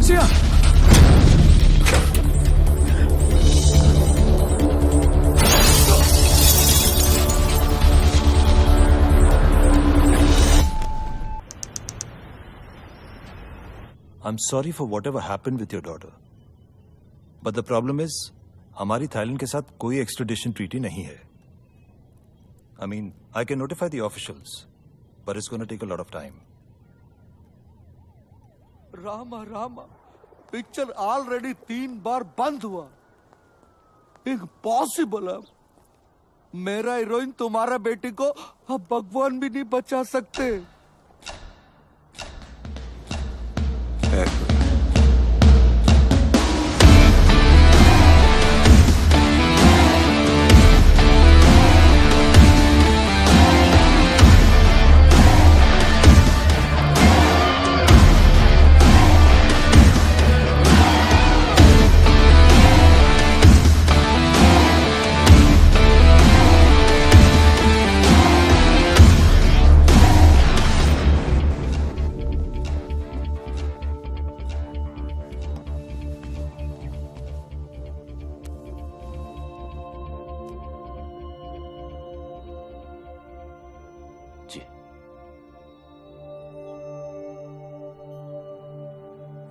Siya! I'm sorry for whatever happened with your daughter. But the problem is, हमारी Thailand के साथ कोई extradition treaty नहीं है. I mean, I can notify the officials, but it's going to take a lot of time. Rama picture already 3 बार बंद हुआ. Impossible है. मेरा हीरोइन तुम्हारा बेटी को अब भगवान भी नहीं बचा सकते.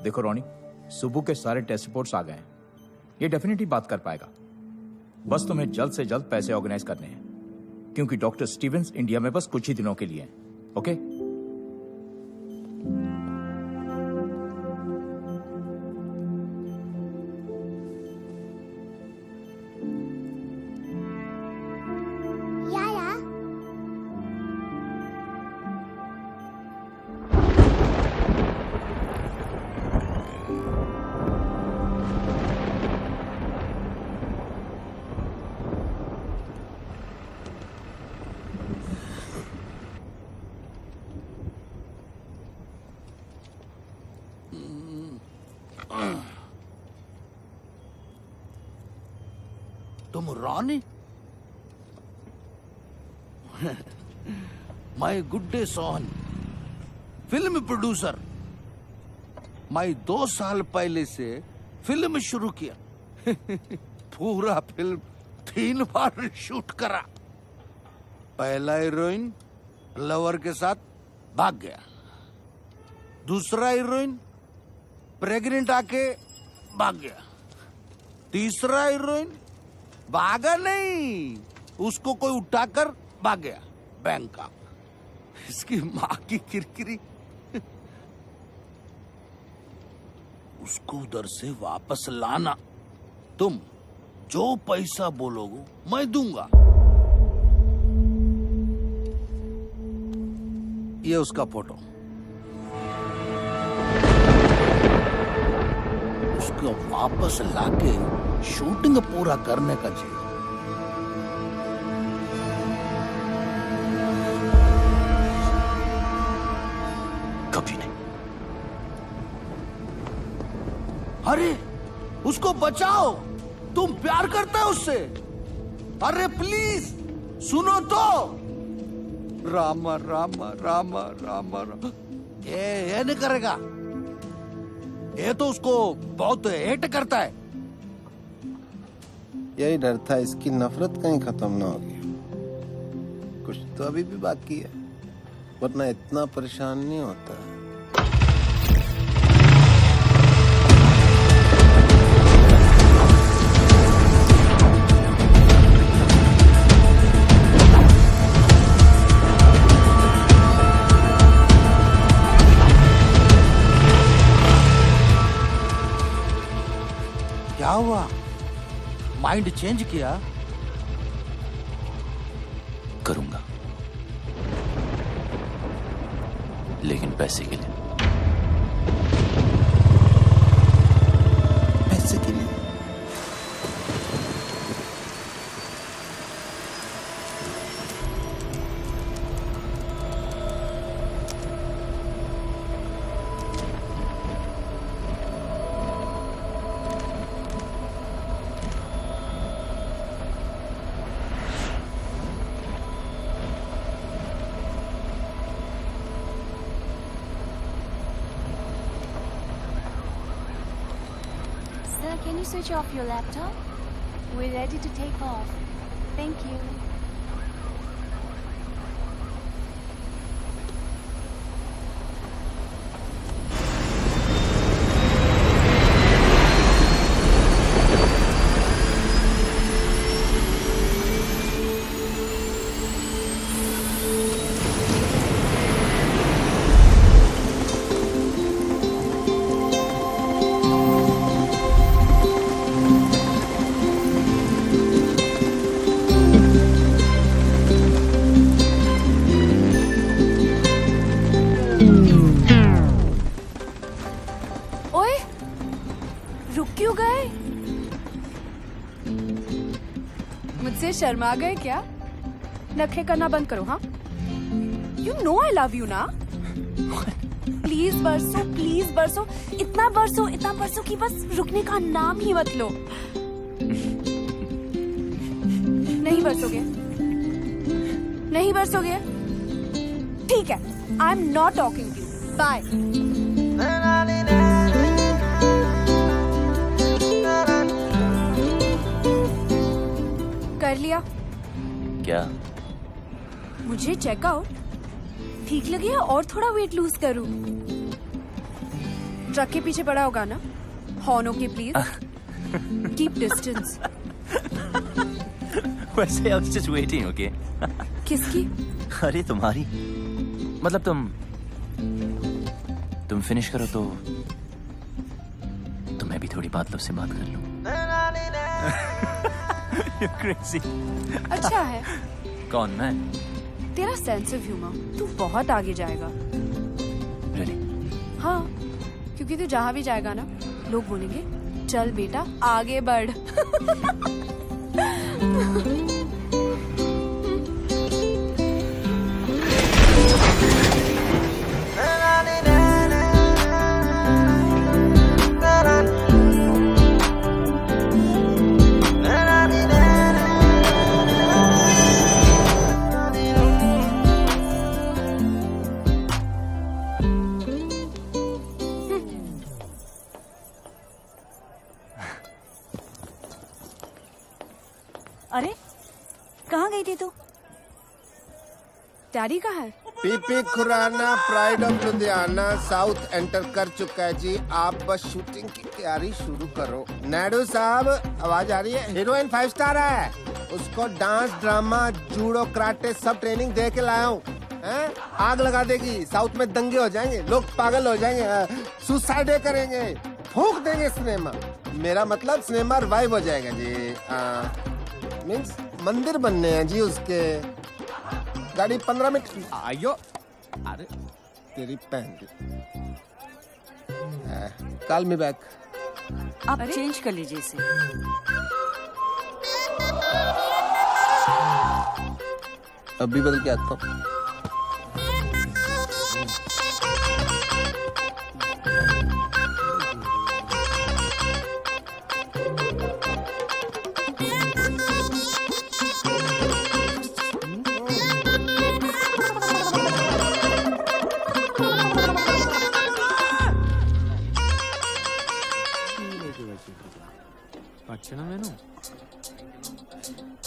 देखो रोनी, सुबह के सारे टेस्ट रिपोर्ट्स आ गए हैं. ये डेफिनेटली बात कर पाएगा. बस तुम्हें जल्द से जल्द पैसे ऑर्गेनाइज करने हैं, क्योंकि डॉक्टर स्टीवेंस इंडिया में बस कुछ ही दिनों के लिए हैं. ओके? तुम Rani? My good day Sohan, film producer. मैं 2 साल पहले से फिल्म शुरू किया. पूरा फिल्म 3 बार शूट करा. पहला हीरोइन लवर के साथ भाग गया. दूसरा हीरोइन प्रेग्नेंट आके भाग गया. तीसरा हीरोइन भागा नहीं, उसको कोई उठाकर भाग गया बैंकॉक. इसकी माँ की किरकिरी. उसको उधर से वापस लाना. तुम जो पैसा बोलोगे मैं दूंगा. ये उसका फोटो. उसको वापस लाके शूटिंग पूरा करने का चाहिए. कभी नहीं. अरे उसको बचाओ. तुम प्यार करते हो उससे. अरे प्लीज सुनो तो. रामा रामा रामा रामा रामा. ये नहीं करेगा. ये तो उसको बहुत हेट करता है. यही डर था, इसकी नफरत कहीं खत्म ना होगी. कुछ तो अभी भी बाकी है, वरना इतना परेशान नहीं होता. क्या हुआ? माइंड चेंज किया? करूंगा, लेकिन पैसे के लिए. पैसे के लिए? Sir, can you switch off your laptop? We're ready to take off. Thank you. ओए, रुक क्यों गए? मुझसे शर्मा गए क्या? नखरे करना बंद करो, हाँ? You know I love you ना? प्लीज बरसो, इतना बरसो कि बस रुकने का नाम ही मत लो। नहीं बरसोगे? ठीक है, I am not talking to you. Bye. कर लिया क्या? मुझे चेकआउट ठीक लगे या और थोड़ा वेट लूज करूं? ट्रक के पीछे पड़ा होगा ना? हॉर्न के प्लीज कीप डिस्टेंस। वैसे I was just waiting, okay? किसकी? अरे तुम्हारी, मतलब तुम फिनिश करो तो मैं भी थोड़ी बात से बात कर लूं। You're crazy. अच्छा है। कौन, मैं? तेरा सेंस ऑफ ह्यूमर तू बहुत आगे जाएगा। Really? हाँ, क्योंकि तू जहाँ भी जाएगा ना, लोग बोलेंगे चल बेटा आगे बढ़। अरे कहाँ गई थी तू? डैडी कहाँ है? PP Khurana pride of Ludhiana south enter कर चुका है जी। आप बस शूटिंग की तैयारी शुरू करो। नायडू साहब आवाज आ रही है? हीरोइन 5 स्टार है, उसको डांस ड्रामा जूडो कराटे सब ट्रेनिंग दे के लाया हूँ। आग लगा देगी, साउथ में दंगे हो जाएंगे, लोग पागल हो जाएंगे, सुसाइड करेंगे, फूंक देंगे सिनेमा। मेरा मतलब सिनेमा रिवाइव हो जाएगा जी। मीन्स मंदिर बनने हैं जी उसके। गाड़ी 15 मिनट। आयो, अरे तेरी पहन की। Call me back. आप चेंज कर लीजिए इसे। अभी बदल के आता हूँ।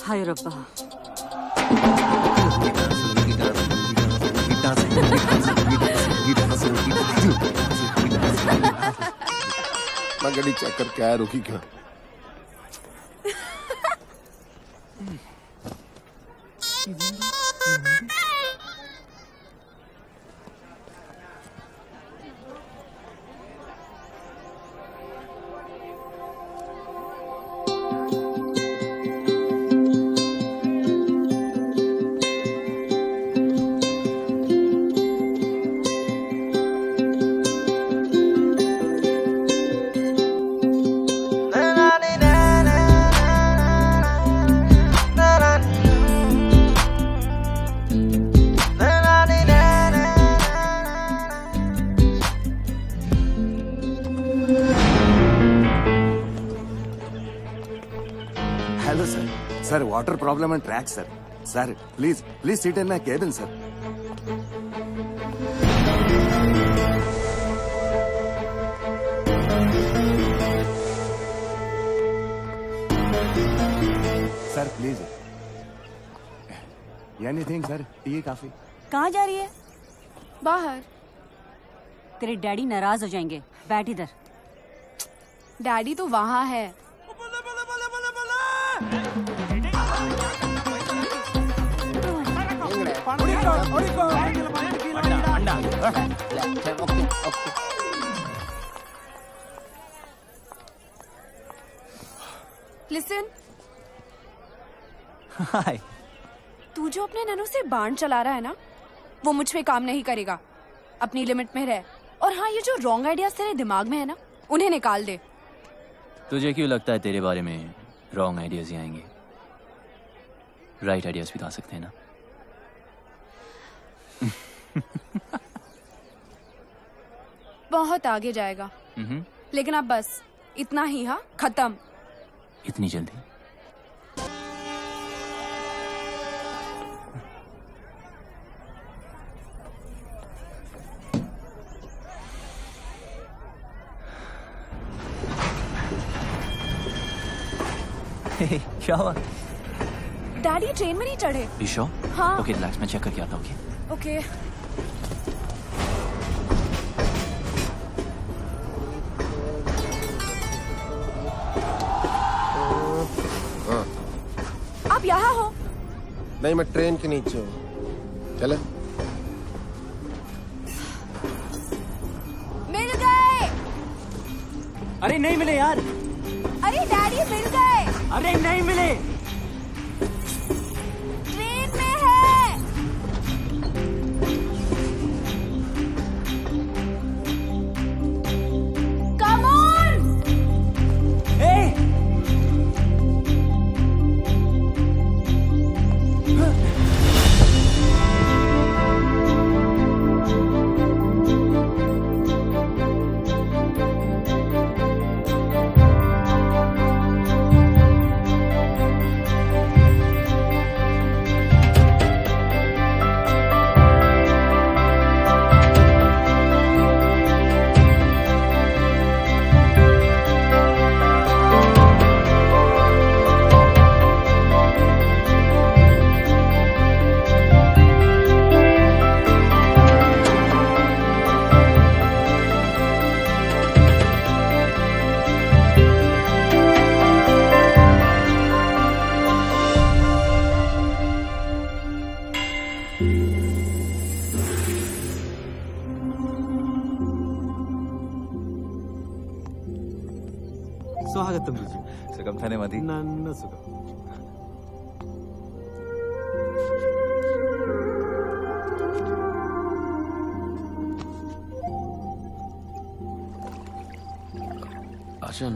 हाय रब्बा। मैं गाड़ी चेक करके आया, रुकी क्यों? Hello, sir. Sir, water problem and track, sir. Sir, please sit in my cabin, sir. Please anything sir, T काफी। कहाँ जा रही है? बाहर। तेरे डैडी नाराज हो जाएंगे, बैठ इधर। डैडी तो वहाँ है। लिसन, हाय। तू जो अपने ननू से बाण चला रहा है ना, वो मुझ पे काम नहीं करेगा। अपनी लिमिट में रह। और हाँ, ये जो रॉन्ग आइडियाज तेरे दिमाग में है ना, उन्हें निकाल दे। तुझे क्यों लगता है तेरे बारे में रॉन्ग आइडियाज ही आएंगे? राइट आइडियाज भी तो आ सकते हैं ना। बहुत आगे जाएगा। लेकिन अब बस इतना ही। हाँ, खत्म। इतनी जल्दी? क्या हुआ? डैडी ट्रेन में नहीं चढ़े। ईशो? हाँ। ओके रिलैक्स, मैं चेक करके आता हूँ। Okay okay. आप यहाँ हो? नहीं, मैं ट्रेन के नीचे हूँ। चले। मिल गए। अरे नहीं मिले यार। अरे डैडी मिल गए। अरे नहीं मिले। ट्रेन में है। Come on. स्वागतम रुचि. सुगम धन्यवादी. ನನ್ನ ಸುಖ. आशन,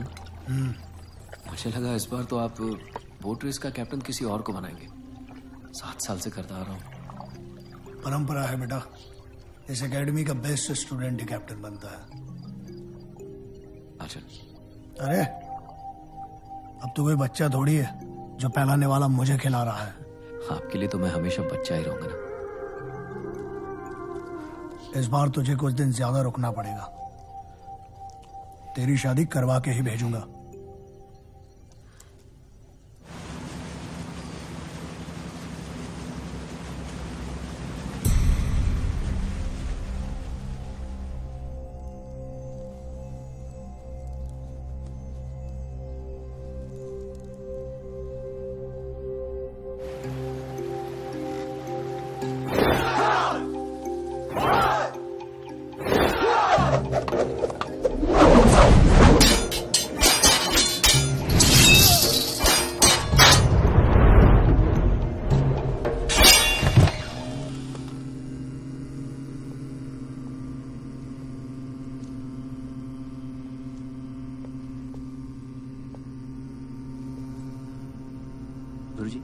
मुझे लगा इस बार तो आप बोट रेस का कैप्टन किसी और को बनाएंगे. 7 साल से करता आ रहा हूँ. परंपरा है बेटा. इस एकेडमी का बेस्ट स्टूडेंट ही कैप्टन बनता है. आशन, अरे अब तो कोई बच्चा थोड़ी है जो पहलाने वाला मुझे खिला रहा है. आपके लिए तो मैं हमेशा बच्चा ही रहूंगा ना. इस बार तुझे कुछ दिन ज्यादा रुकना पड़ेगा. तेरी शादी करवा के ही भेजूंगा. गुरुजी.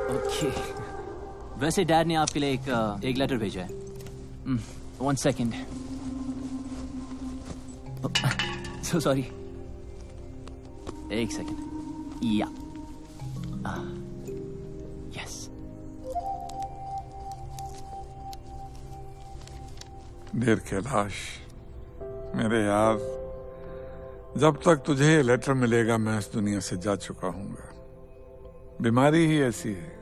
ओके. वैसे डैड ने आपके लिए एक लेटर भेजा है. 1 सेकेंड. So sorry. 1 सेकेंड. या. यस. देर कैलाश, मेरे यार, जब तक तुझे ये लेटर मिलेगा मैं इस दुनिया से जा चुका हूंगा। बीमारी ही ऐसी है।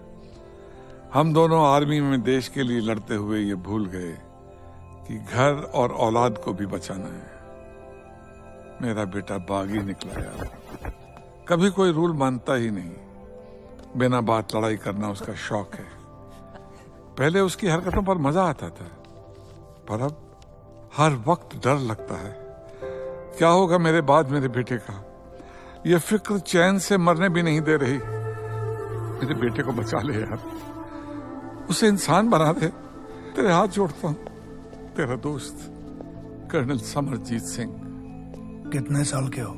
हम दोनों आर्मी में देश के लिए लड़ते हुए ये भूल गए कि घर और औलाद को भी बचाना है। मेरा बेटा बागी निकला यार, कभी कोई रूल मानता ही नहीं, बिना बात लड़ाई करना उसका शौक है। पहले उसकी हरकतों पर मजा आता था, पर अब हर वक्त डर लगता है क्या होगा मेरे बाद मेरे बेटे का। यह फिक्र चैन से मरने भी नहीं दे रही। मेरे बेटे को बचा ले यार, उसे इंसान बना दे। तेरे हाथ जोड़ता हूं, तेरा दोस्त कर्नल समरजीत सिंह। कितने साल के हो?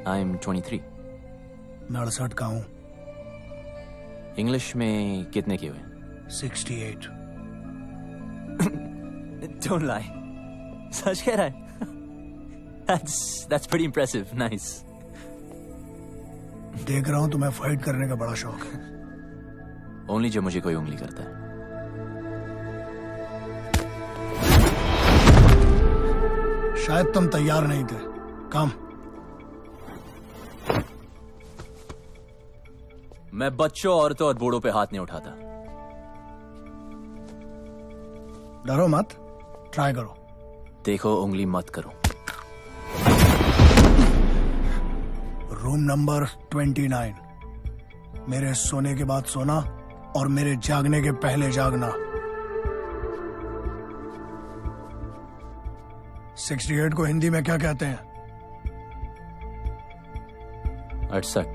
I am 23। मैं 68 का हूँ। इंग्लिश में कितने के हुए? 68। Don't lie. सच कह रहा है? That's pretty impressive. Nice. देख रहा हूँ तुम्हें फाइट करने का बड़ा शौक है। Only जब मुझे कोई उंगली करता है। शायद तुम तैयार नहीं थे। काम। मैं बच्चों, औरतों और बूढ़ों पे हाथ नहीं उठाता। डरो मत, ट्राई करो। देखो, उंगली मत करो। Room number 29। मेरे सोने के बाद सोना और मेरे जागने के पहले जागना। 68 को हिंदी में क्या कहते हैं? 68।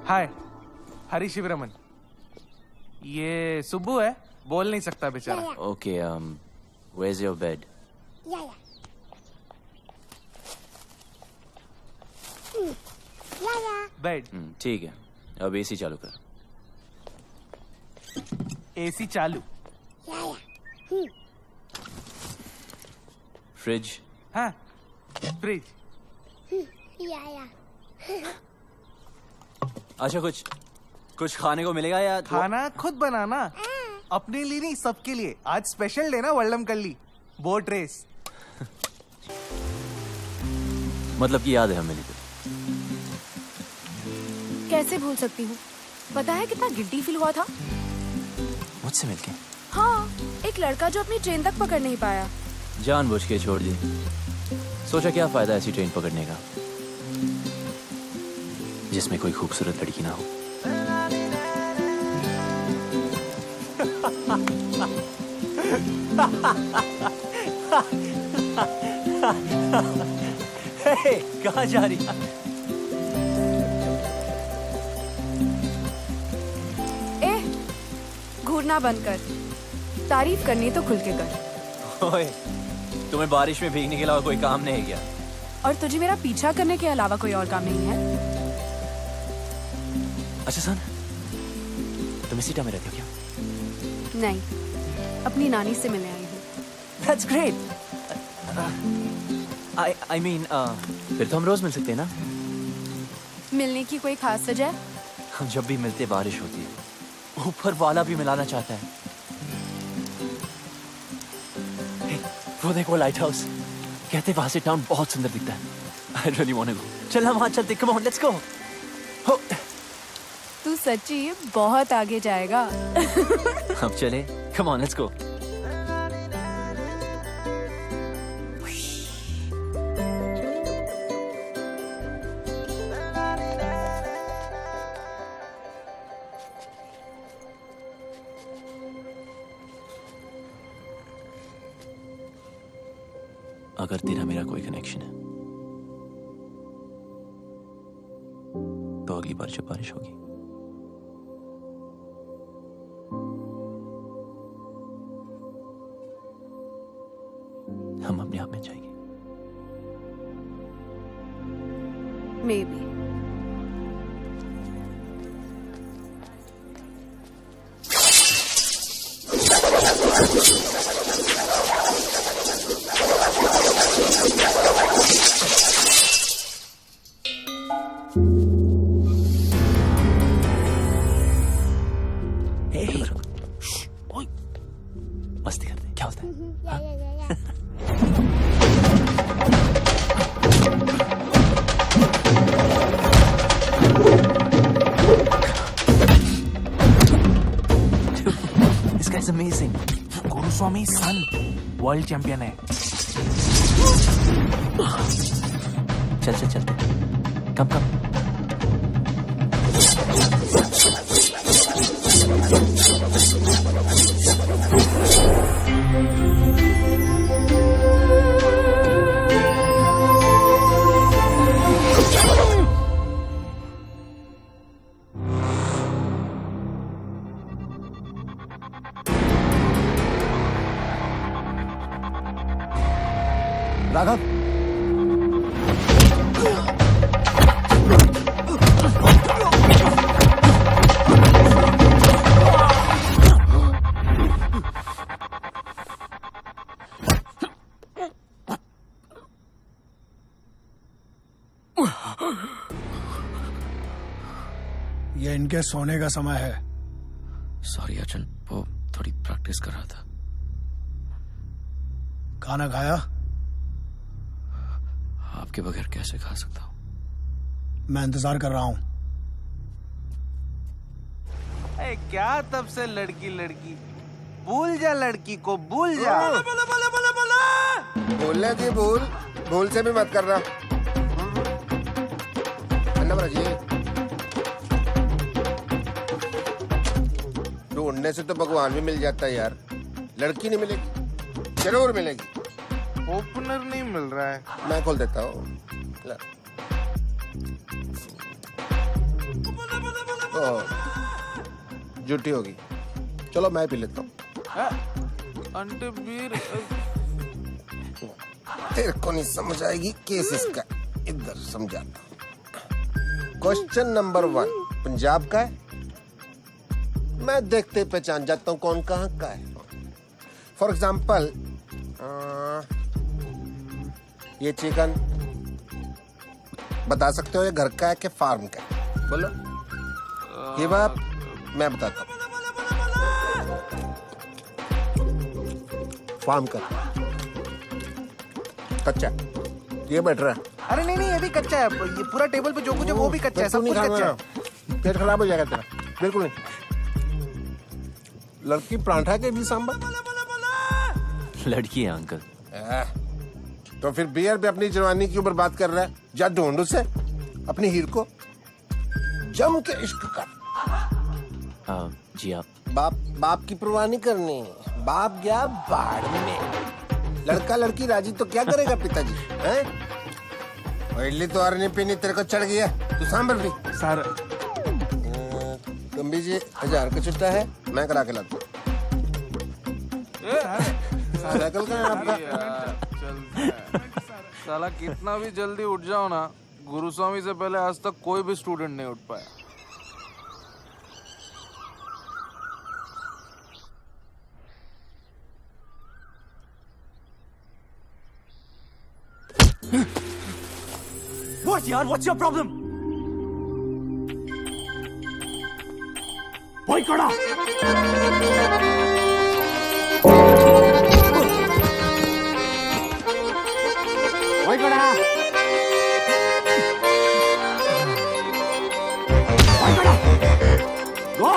हाय, हरी शिवरमन। ये सुब्बू है, बोल नहीं सकता बेचारा। Okay, where's your bed? Bed. ठीक है, अब एसी चालू कर। एसी चालू। फ्रिज। हाँ, फ्रिज। अच्छा, कुछ खाने को मिलेगा या खाना खुद बनाना, अपने लिए नहीं सबके लिए। आज स्पेशल डे ना, वल्लम कल्ली बोट रेस। मतलब कि याद है हमें? कैसे भूल सकती हूँ? पता है कितना गिल्टी फील हुआ था मुझसे मिलके? हाँ, एक लड़का जो अपनी ट्रेन तक पकड़ नहीं पाया। जानबूझ के छोड़ दी। सोचा क्या फायदा ऐसी ट्रेन पकड़ने का जिसमें कोई खूबसूरत लड़की ना हो। कहाँ जा रही है? घूरना बंद कर, तारीफ करनी तो खुल के कर। ओए, तुम्हें बारिश में भीगने के अलावा कोई काम नहीं है क्या? और तुझे मेरा पीछा करने के अलावा कोई और काम नहीं है? अच्छा सुन, तुम इसी टाइम में रहते हो क्या? नहीं, अपनी नानी से मिलने आई हूँ। That's great. I mean, फिर तो हम रोज मिल सकते हैं ना? मिलने की कोई खास वजह? हम जब भी मिलते बारिश होती है, ऊपर वाला भी मिलाना चाहता है। Hey, वो देखो लाइट हाउस, कहते वहां से टाउन बहुत सुंदर दिखता है। I really want to go. चल हम वहां चलते, come on, let's go. हो। तू सच्ची बहुत आगे जाएगा। अब चले, come on, let's go. अगर तेरा मेरा कोई कनेक्शन है तो अगली बार जब बारिश होगी हम अपने आप में जाएंगे। Maybe. नहीं सन, वर्ल्ड चैंपियन है। चल चल चलते, कम कम। राघव, ये इनके सोने का समय है। सॉरी अर्जुन, वो थोड़ी प्रैक्टिस कर रहा था। खाना खाया? आपके बगैर कैसे खा सकता हूँ? मैं इंतजार कर रहा हूँ। क्या तब से लड़की लड़की, भूल जा लड़की को, भूल जा। बोलने जी, भूल से भी मत करना। जी ढूंढने से तो भगवान भी मिल जाता है यार, लड़की नहीं मिलेगी, जरूर मिलेगी। ओपनर नहीं मिल रहा है, मैं खोल देता हूँ। झूठी होगी, चलो मैं पी लेता हूँ। अंटे बीर। तेरे को नहीं समझ आएगी केस इसका, इधर समझाता हूँ। क्वेश्चन नंबर 1 पंजाब का है, मैं देखते पहचान जाता हूँ कौन कहाँ का है। फॉर एग्जाम्पल ये चिकन बता सकते हो ये घर का है कि फार्म का है? बोलो। ये बात मैं बताता हूँ, फार्म का कच्चा, ये बैठ रहा है। अरे नहीं, ये भी कच्चा है, ये पूरा टेबल पे जो कुछ है वो भी कच्चा है, सब कुछ कच्चा है। पेट खराब हो जाएगा तेरा, बिल्कुल नहीं। लड़की परांठा के भी सांबर, लड़की है अंकल। तो फिर बियर पे अपनी जवानी क्यों बर्बाद कर रहा है? जा ढूंढ उसे, अपनी हीर को जम के इश्क कर। जी आप बाप की परवाह नहीं करनी, बाप गया बाढ़ में। लड़का लड़की राजी तो क्या करेगा पिताजी, हैं? इडली तो और नहीं पीनी, तेरे को चढ़ गया, तू सांबर भी। सर कम्बी जी 1000 का छुट्टा है, मैं करा के लाता हूँ। साइकिल का है आपका? साला कितना भी जल्दी उठ जाओ ना, गुरुस्वामी से पहले आज तक कोई भी स्टूडेंट नहीं उठ पाया। What यार? What's your problem? वही कड़ा। वही कड़ा। वही कड़ा। गो।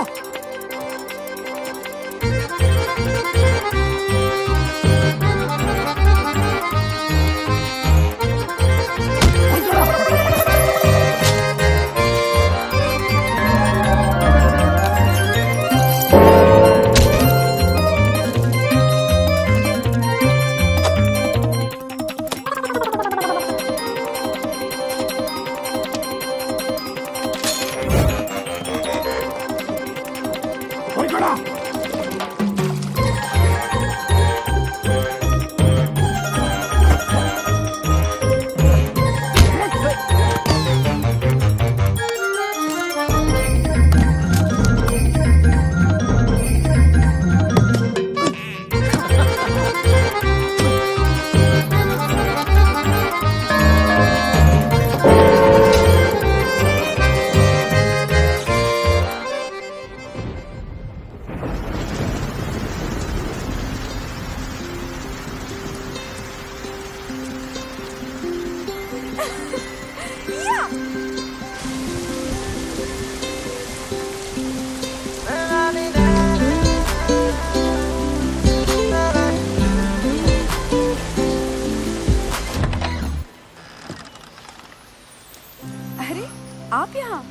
आप यहाँ?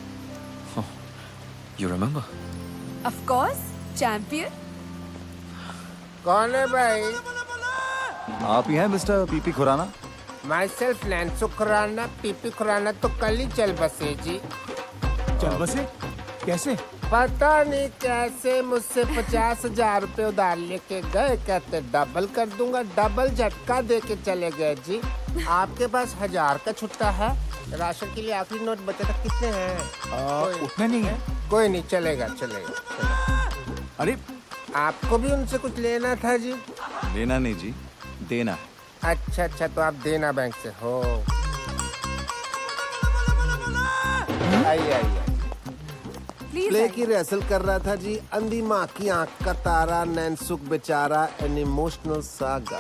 You remember? Of course, champion. कौन है भाई? आप ही हैं mister PP Khurana? Myself Nancy Khurana. PP Khurana तो कल ही चल बसे जी। चल बसे? कैसे? पता नहीं कैसे मुझसे 50,000 रुपए उधार लेके गए, कहते डबल कर दूंगा, डबल झटका दे के चले गए जी। आपके पास 1000 का छुट्टा है? राशन के लिए आखिरी नोट बचे था, कितने हैं? उतने नहीं है। कोई नहीं, चलेगा चलेगा। अरे आपको भी उनसे कुछ लेना था जी? लेना नहीं जी, देना। अच्छा अच्छा, तो आप देना बैंक से हो। आइए आइए। प्ले की रिहर्सल कर रहा था जी। अंधी माँ की आंख का तारा, नैनसुख बेचारा, एन इमोशनल सागा।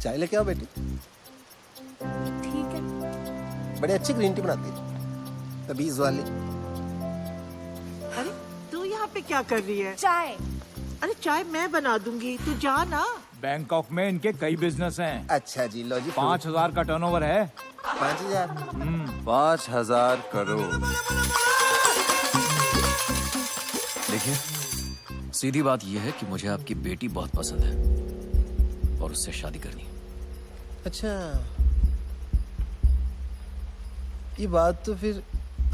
चाय लेके आओ बेटी। ठीक है। बड़ी अच्छी ग्रीन टी बनाती है, तबीज वाली। अरे तू यहाँ पे क्या कर रही है? चाय। अरे चाय मैं बना दूंगी, तू जा ना। बैंकॉक में इनके कई बिजनेस हैं। अच्छा जी, लो जी। 5,000 का टर्नओवर है। 5,000? 5,000 करोड़। देखिए, सीधी बात यह है कि मुझे आपकी बेटी बहुत पसंद है और उससे शादी करनी है। अच्छा, ये बात तो फिर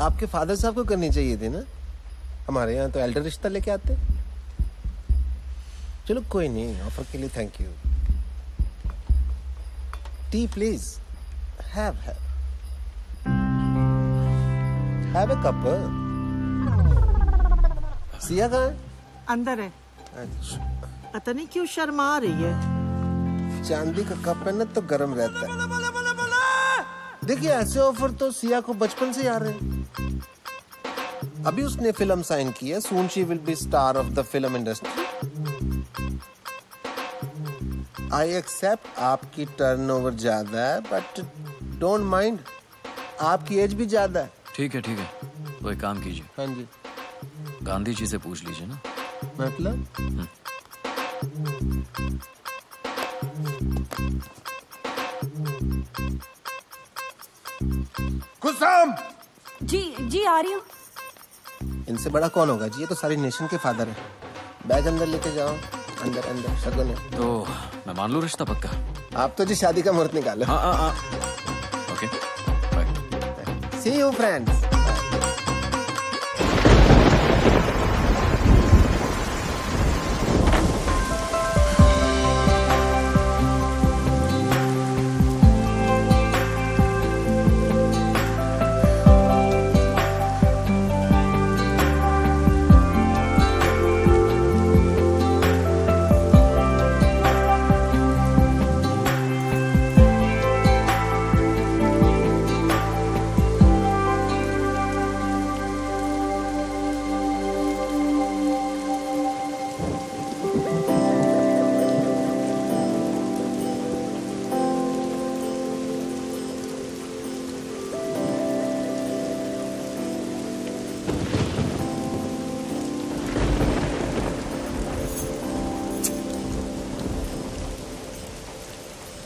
आपके फादर साहब को करनी चाहिए थी ना। हमारे यहाँ तो एल्डर रिश्ता लेके आते। चलो कोई नहीं, ऑफर के लिए thank you. T please. Have a cup. Siya कहाँ है? अंदर है। अच्छा, पता नहीं क्यों शर्मा रही है। चांदी का कप है ना तो गर्म रहता है। देखिए, ऐसे ऑफर तो सिया को बचपन से आ रहे हैं। अभी उसने फिल्म साइन की है, soon she will be star of the film industry. I accept आपकी टर्नओवर ज्यादा है, बट डोंट माइंड, आपकी एज भी ज्यादा है। ठीक है ठीक है, तो एक काम कीजिए। हाँ जी। गांधी जी से पूछ लीजिए ना। मतलब? कुसुम! जी आ रही हूँ। इनसे बड़ा कौन होगा जी, ये तो सारी नेशन के फादर है। बैग अंदर लेके जाओ। अंदर अंदर शगुन है। तो मैं मान लूं रिश्ता पक्का? आप तो जी शादी का मुहूर्त निकालो। हाँ। Okay, bye. See you friends.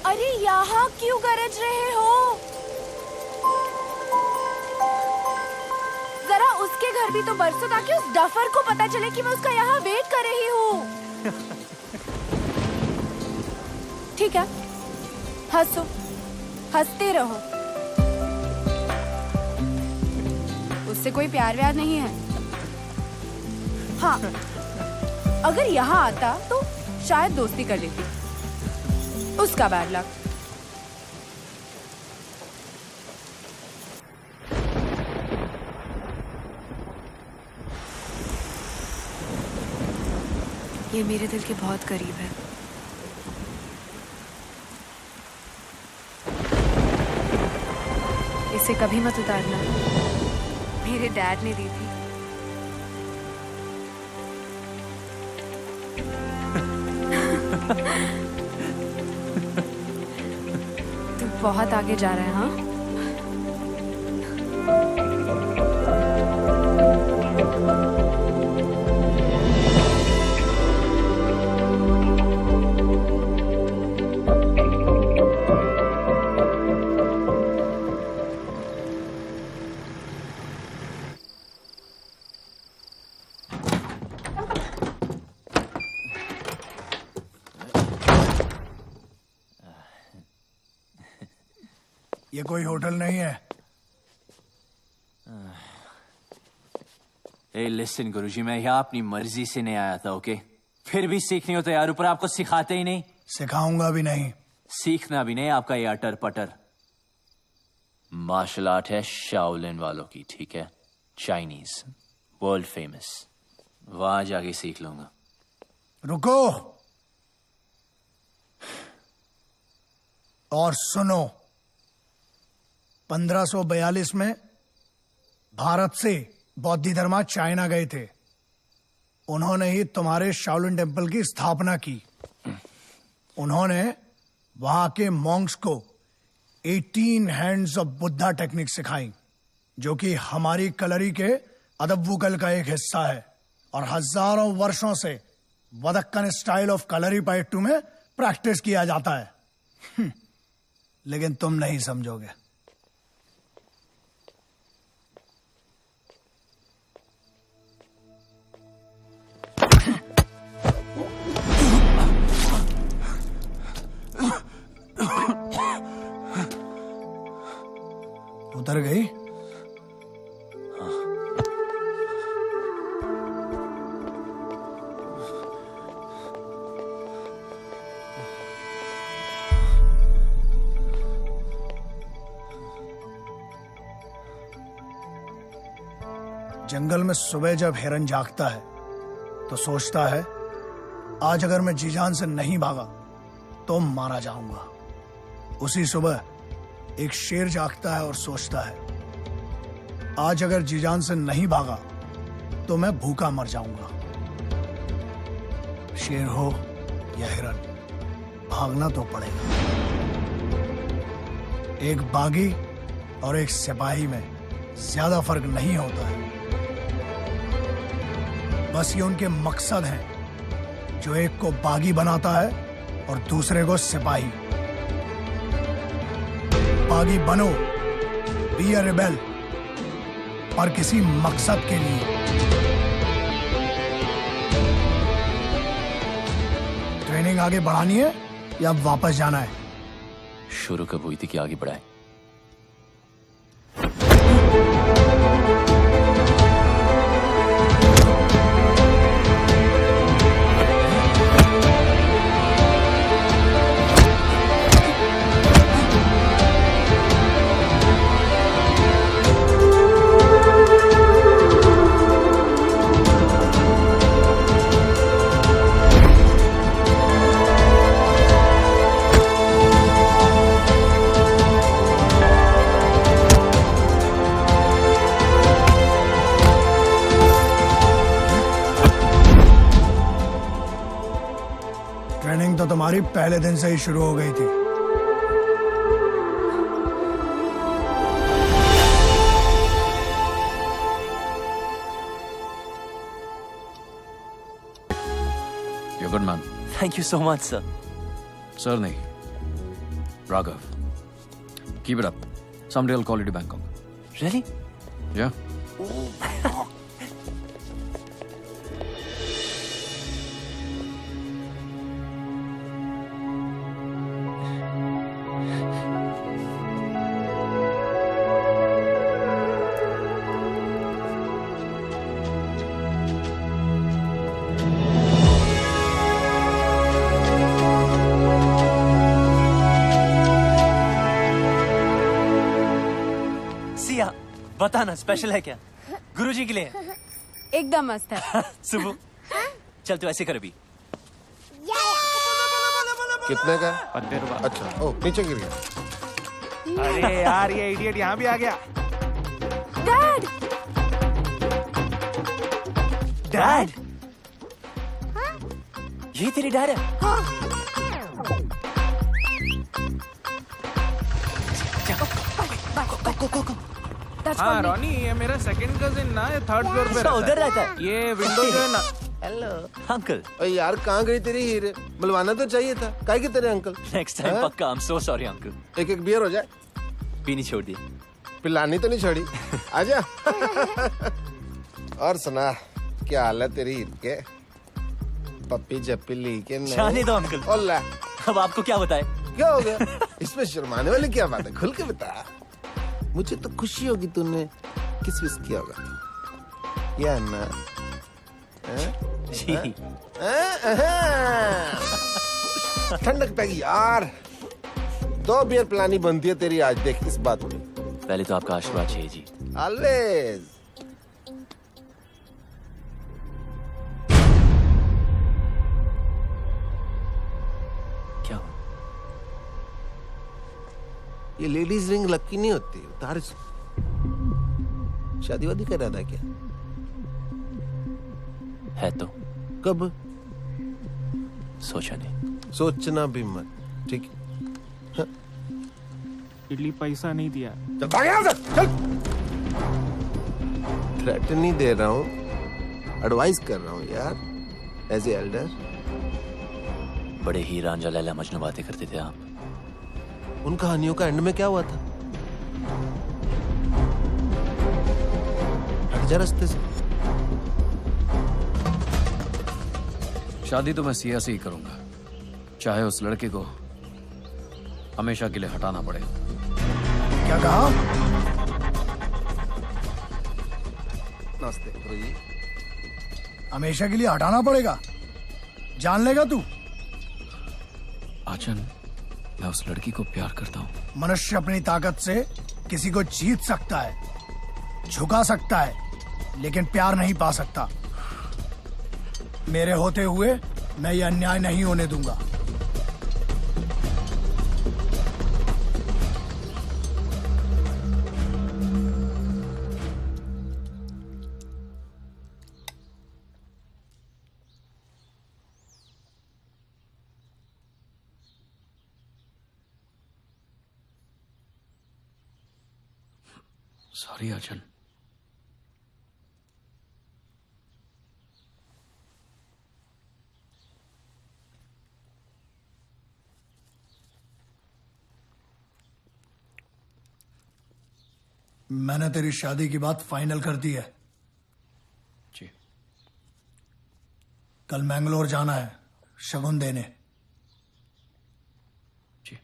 अरे यहाँ क्यों गरज रहे हो? जरा उसके घर भी तो बरसो ताकि उस डफर को पता चले कि मैं उसका यहाँ वेट कर रही हूँ। ठीक है, हंसो, हंसते रहो। उससे कोई प्यार व्यार नहीं है। हाँ, अगर यहाँ आता तो शायद दोस्ती कर लेती। उसका बैड लक। ये मेरे दिल के बहुत करीब है। इसे कभी मत उतारना, मेरे डैड ने दी थी। तू बहुत आगे जा रहा है। हाँ, ये कोई होटल नहीं है। ए लिसन गुरुजी, मैं यहाँ अपनी मर्जी से नहीं आया था, ओके? फिर भी सीखनी हो तो यार, ऊपर आपको सिखाते ही नहीं। सिखाऊंगा भी नहीं। सीखना भी नहीं आपका ये अटर पटर। मार्शल आर्ट है शाओलिन वालों की, ठीक है? Chinese, world famous. वहां जाके सीख लूंगा। रुको और सुनो। 1542 में भारत से बौद्ध धर्मा चाइना गए थे। उन्होंने ही तुम्हारे शाओलिन टेम्पल की स्थापना की। उन्होंने वहां के मॉन्क्स को 18 हैंड्स ऑफ बुद्धा टेक्निक सिखाई, जो कि हमारी कलरी के अदब्बुकल का एक हिस्सा है और हजारों वर्षों से वदक्कन स्टाइल ऑफ कलरी पाइट्टू में प्रैक्टिस किया जाता है। लेकिन तुम नहीं समझोगे। उतर गई? जंगल में सुबह जब हिरन जागता है तो सोचता है, आज अगर मैं जी जान से नहीं भागा तो मारा जाऊंगा। उसी सुबह एक शेर जागता है और सोचता है, आज अगर जी जान से नहीं भागा तो मैं भूखा मर जाऊंगा। शेर हो या हिरन, भागना तो पड़ेगा। एक बागी और एक सिपाही में ज्यादा फर्क नहीं होता है। बस ये उनके मकसद हैं, जो एक को बागी बनाता है और दूसरे को सिपाही। बागी बनो, बी अ रिबेल, पर किसी मकसद के लिए। ट्रेनिंग आगे बढ़ानी है या वापस जाना है? शुरू कब हुई थी कि आगे बढ़ाए? ट्रेनिंग तो तुम्हारी पहले दिन से ही शुरू हो गई थी। You're good, man. Thank you so much, sir. Sir, nahi. Raghav. Keep it up. Someday I'll call you to Bangkok. Really? Yeah. Siya, बताना स्पेशल है क्या? गुरुजी के लिए? एकदम मस्त है। सुबह चल तू ऐसे कर अभी। कितने का? 50 रुपए। अच्छा, ओ नीचे गिर गया। अरे यार, ये इडियट यहाँ भी आ गया। डैड! डैड? ये तेरी डैड है? हाँ रॉनी, ये मेरा सेकंड कजिन ना, ये थर्ड फ्लोर पे रहता है। उधर रहता है? ये विंडो जो है ना। Hello uncle. अरे यार, कहाँ गई तेरी हीरे? बुलवाना तो चाहिए था। काहे के तेरे अंकल? नेक्स्ट टाइम पक्का। I am so sorry uncle. एक बियर हो जाए। पीनी छोड़ दी। पिलानी तो नहीं छोड़ी। आजा। और सुना, क्या हाल है तेरी ईद के? पप्पी जप्पी ली के नहीं? जाने दो अंकल। ओला, अब आपको क्या बताए? क्या हो गया? इसमें शर्माने वाली क्या बात है, खुल के बता। मुझे तो खुशी होगी तूने किस विस किया होगा, या ना? ठंडक पैगी यार, 2 बियर पिलानी बनती है तेरी आज, देख इस बात में। पहले तो आपका आशीर्वाद चाहिए जी। ऑलवेज। क्या हुआ? ये लेडीज रिंग लकी नहीं होती, उतार। शादी वादी कर रहा था क्या? है तो। कब? सोचा नहीं। सोचना भी मत, ठीक है? हाँ? इडली पैसा नहीं दिया। चल भाग यहाँ से, चल। थ्रेट नहीं दे रहा हूँ, एडवाइस कर रहा हूँ यार, एज ए एल्डर। बड़े ही रांझा लैला मजनू बातें करते थे आप। उन कहानियों का एंड में क्या हुआ था? हट जा रास्ते से। शादी तो मैं सिया से ही करूंगा, चाहे उस लड़के को हमेशा के लिए हटाना पड़े। क्या कहा? नमस्ते गुरुजी। हमेशा के लिए हटाना पड़ेगा? जान लेगा तू? आचन, मैं उस लड़की को प्यार करता हूँ। मनुष्य अपनी ताकत से किसी को जीत सकता है, झुका सकता है, लेकिन प्यार नहीं पा सकता। मेरे होते हुए मैं ये अन्याय नहीं होने दूंगा। सॉरी आचन। मैंने तेरी शादी की बात फाइनल कर दी है। जी। कल मैंगलोर जाना है शगुन देने। जी।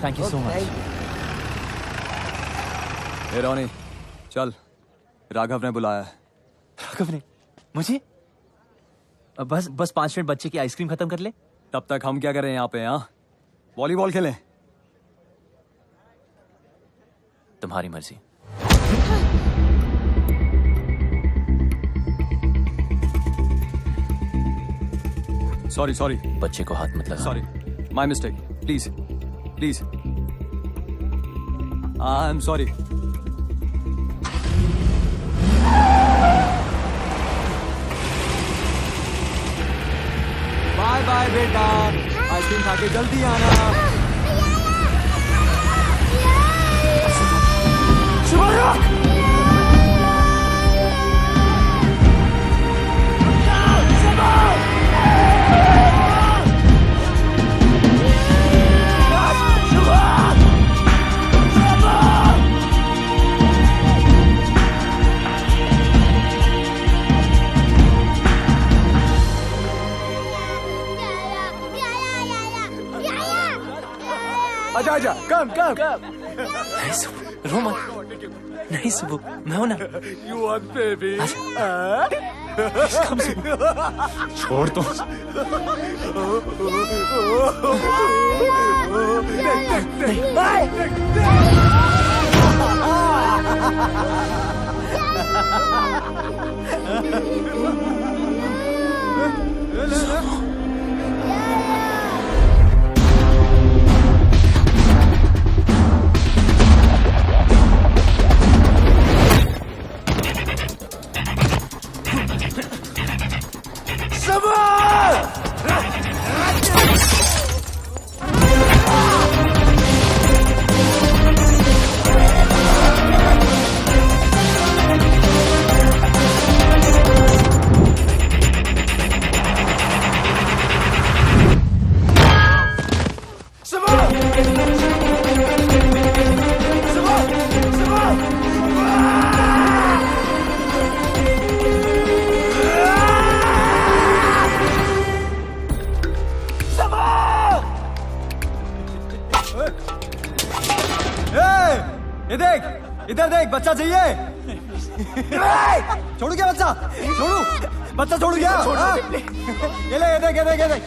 Thank you so much. Hey Ronnie, चल, राघव ने बुलाया है। राघव ने? मुझे? बस 5 मिनट बच्चे की आइसक्रीम खत्म कर ले। तब तक हम क्या करें यहाँ पे? हाँ, वॉलीबॉल खेलें। तुम्हारी मर्जी। सॉरी बच्चे को हाथ मत लगा। Sorry, my mistake. Please please, I am sorry. Bye bye बेटा, आइसक्रीम खा के जल्दी आना। शुभ आजा आजा कम कम नहीं सुबह, रो मत। नहीं सुबह, मैं हूं ना। यू वांट बेबी छोड़ दो। ये देख, इधर देख, बच्चा चाहिए। छोड़ू क्या बच्चा? छोड़ू, बच्चा छोड़ू क्या? हाँ? ये ले, ये देख, ये देख, ये देख।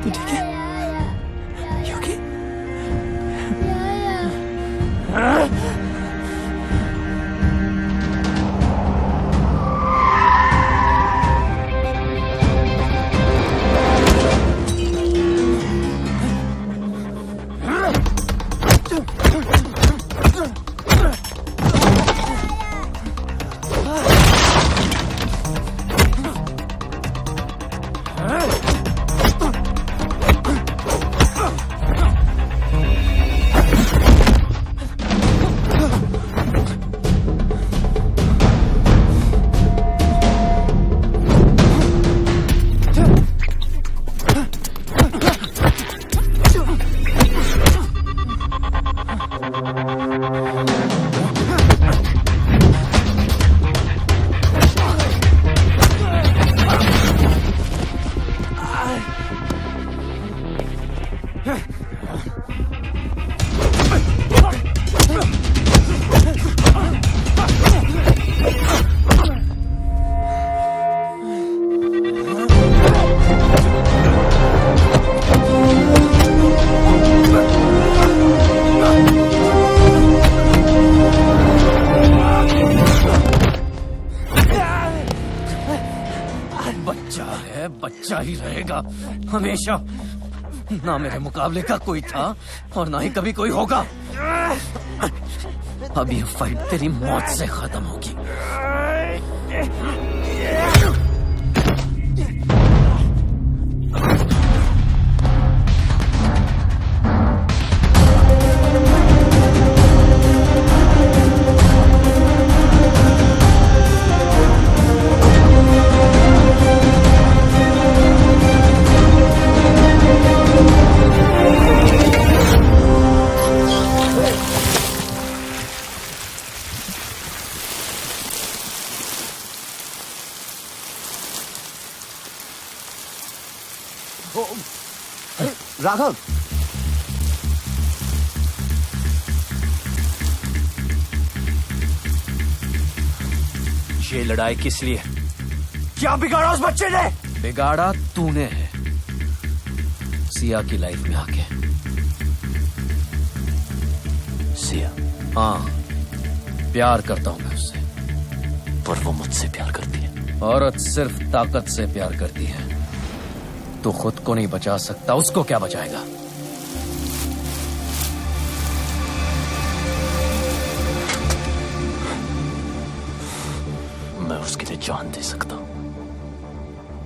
तू ठीक है? You okay? बच्चा ही रहेगा हमेशा। ना मेरे मुकाबले का कोई था और ना ही कभी कोई होगा। अब ये फाइट तेरी मौत से खत्म होगी। राघव, ये लड़ाई किस लिए? क्या बिगाड़ा उस बच्चे ने? बिगाड़ा तूने है, सिया की लाइफ में आके। सिया, हाँ, प्यार करता हूं मैं उससे, पर वो मुझसे प्यार करती है। औरत सिर्फ ताकत से प्यार करती है। तू खुद को नहीं बचा सकता, उसको क्या बचाएगा? मैं उसके लिए जान दे सकता हूं,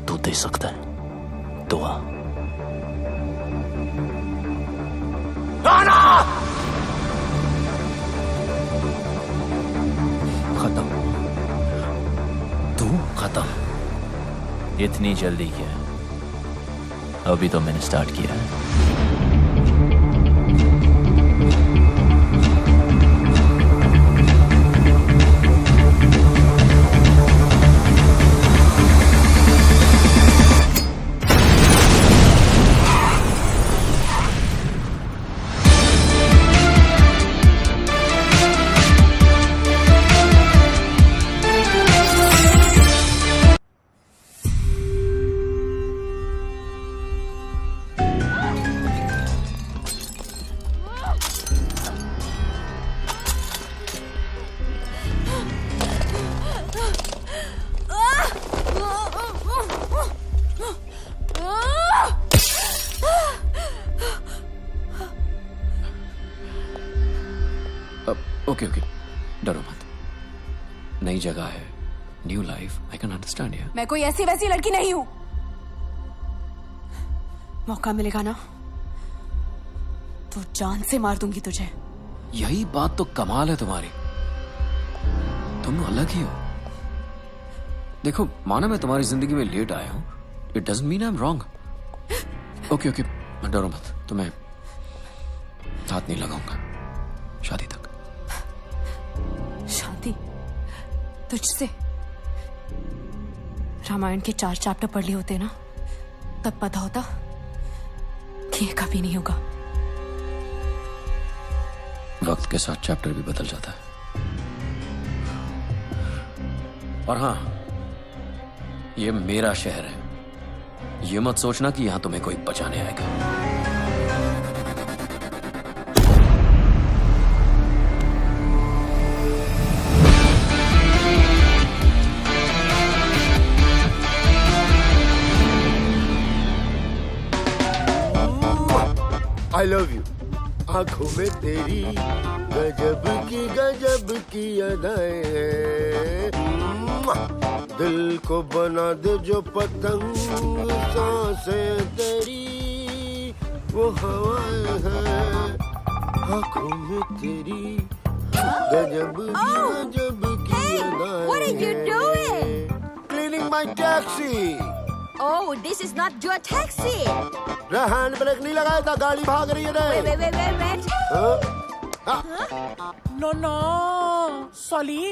तू दे सकता है दुआ। खत्म, तू खत्म। इतनी जल्दी क्या? अभी तो मैंने स्टार्ट किया है। ओके ओके, डरो मत। नई जगह है, new life, I can understand you. मैं कोई ऐसी वैसी लड़की नहीं हूं। मौका मिलेगा ना तो जान से मार दूंगी तुझे। यही बात तो कमाल है तुम्हारी, तुम अलग ही हो। देखो, माना मैं तुम्हारी जिंदगी में लेट आया हूं, it doesn't mean I am wrong. Okay okay, डरो मत, तुम्हें हाथ नहीं लगाऊंगा शादी तक। शादी तुझसे? रामायण के 4 चैप्टर पढ़ लिए होते ना, तब पता होता कि ये कभी नहीं होगा। वक्त के साथ चैप्टर भी बदल जाता है। और हाँ, ये मेरा शहर है, ये मत सोचना कि यहां तुम्हें कोई बचाने आएगा। I love you. आंखों में तेरी गजब की अदाएं हैं। दिल को बना दे जो पतंग, सांसें तेरी वो हवाएं हैं। आंखों में तेरी गजब की अदाएं। What are you doing? Cleaning my taxi. Oh, this is not your taxi. Hand brake नहीं लगाया था, गाड़ी भाग रही है ना। Wait. No, Solly.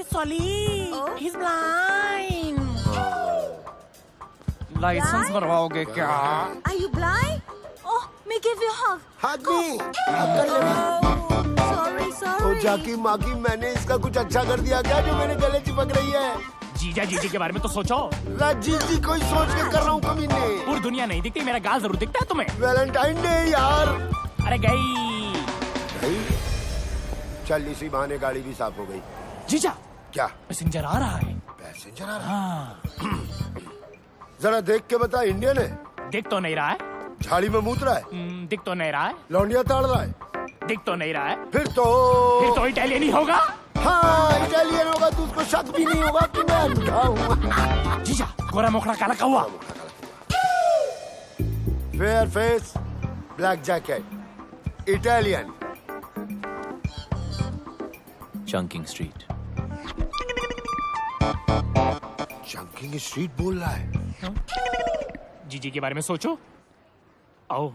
He's blind. Licence बनवाओगे क्या? Are you blind? Oh, me give you a hug. Hug me. कर ले। Sorry. ओ जाकी माकी, मैंने इसका कुछ अच्छा कर दिया क्या जो मेरे गले चिपक रही है? जीजी के बारे में तो सोचो। जीजी कोई सोच के कर रहा हूँ कभी नहीं। पूरी दुनिया नहीं दिखती, मेरा गाल जरूर दिखता है तुम्हें। वैलेंटाइन डे यार। अरे गई। चल इसी बहाने गाड़ी भी साफ हो गई। जीजा, क्या पैसेंजर आ रहा है? पैसेंजर आ रहा है? जरा देख के बता, इंडियन है? दिख तो नहीं रहा है। झाड़ी में मूत रहा है? दिख तो नहीं रहा है। लौंडिया ताड़ रहा है? दिख तो नहीं रहा है। फिर तो इटालियन ही होगा। हाँ, इटालियन होगा तो उसको शक भी नहीं होगा कि मैं अंधा हूँ। जीजा, गोरा मोखड़ा काला कौवा। Fair face, black jacket, Italian. Chunking street. Chunking street बोल रहा है? जीजी के बारे में सोचो। आओ।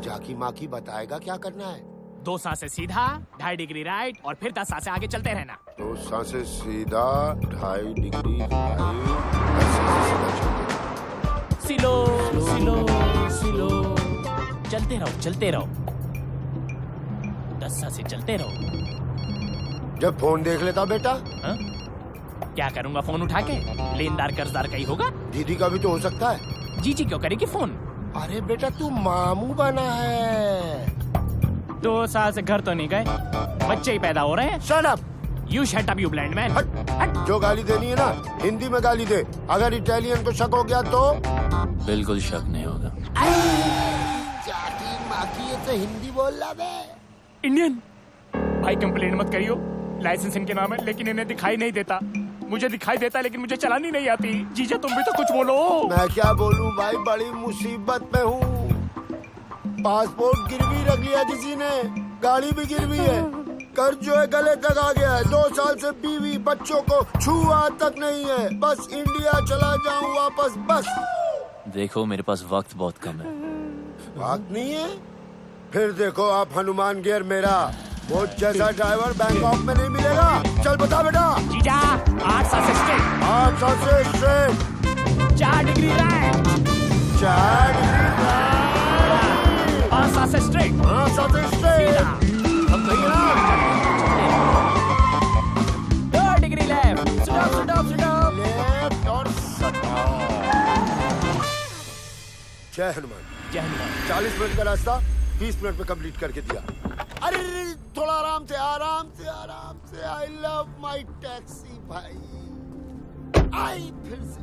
जाकी माकी बताएगा क्या करना है? 2 सांसें सीधा, 2.5 डिग्री राइट और फिर 10 सांसें आगे चलते रहना। 2 सांसें सीधा, 2.5 degree right. Slow slow slow, चलते रहो 10 सांसें चलते रहो। जब फोन देख लेता बेटा? हा? क्या करूंगा फोन उठा के? लेनदार कर्जदार का ही होगा। दीदी का भी तो हो सकता है। जीजी क्यों करेगी फोन? अरे बेटा तू मामू बना है। 2 साल से घर तो नहीं गए, बच्चे ही पैदा हो रहे हैं। Shut up. You shut up you blind man. हट। जो गाली देनी है ना हिंदी में गाली दे। अगर इटालियन को शक हो गया तो? बिल्कुल शक नहीं होगा। जाती माँ की ये तो हिंदी बोल रहा बे। इंडियन भाई कंप्लेन मत करियो, लाइसेंस इनके नाम है लेकिन इन्हें दिखाई नहीं देता। मुझे दिखाई देता लेकिन मुझे चलानी नहीं आती। जीजा तुम भी तो कुछ बोलो। मैं क्या बोलूं भाई, बड़ी मुसीबत में हूँ। पासपोर्ट गिरवी रख लिया किसी ने, गाड़ी भी गिरवी है, कर्ज जो है गले तक आ गया है। 2 साल से बीवी बच्चों को छुआ तक नहीं है। बस इंडिया चला जाऊं वापस बस। देखो मेरे पास वक्त बहुत कम है। वक्त नहीं है? फिर देखो आप हनुमान गियर मेरा, वो जैसा ड्राइवर बैंकॉक में नहीं मिलेगा। चल बता बेटा। जीजा 8 सांसें स्ट्रेट। 8 सांसें straight. 4 degree right. 4 degree right. 5 सांसें स्ट्रेट। 5 सांसें स्ट्रेट। अब सही है ना? 2 डिग्री लेफ्ट। स्टॉप। लेफ्ट और जय हनुमान। 40 मिनट का रास्ता 20 मिनट में कंप्लीट करके दिया। अरे थोड़ा आराम से। आई लव माई टैक्सी भाई। आई फिर से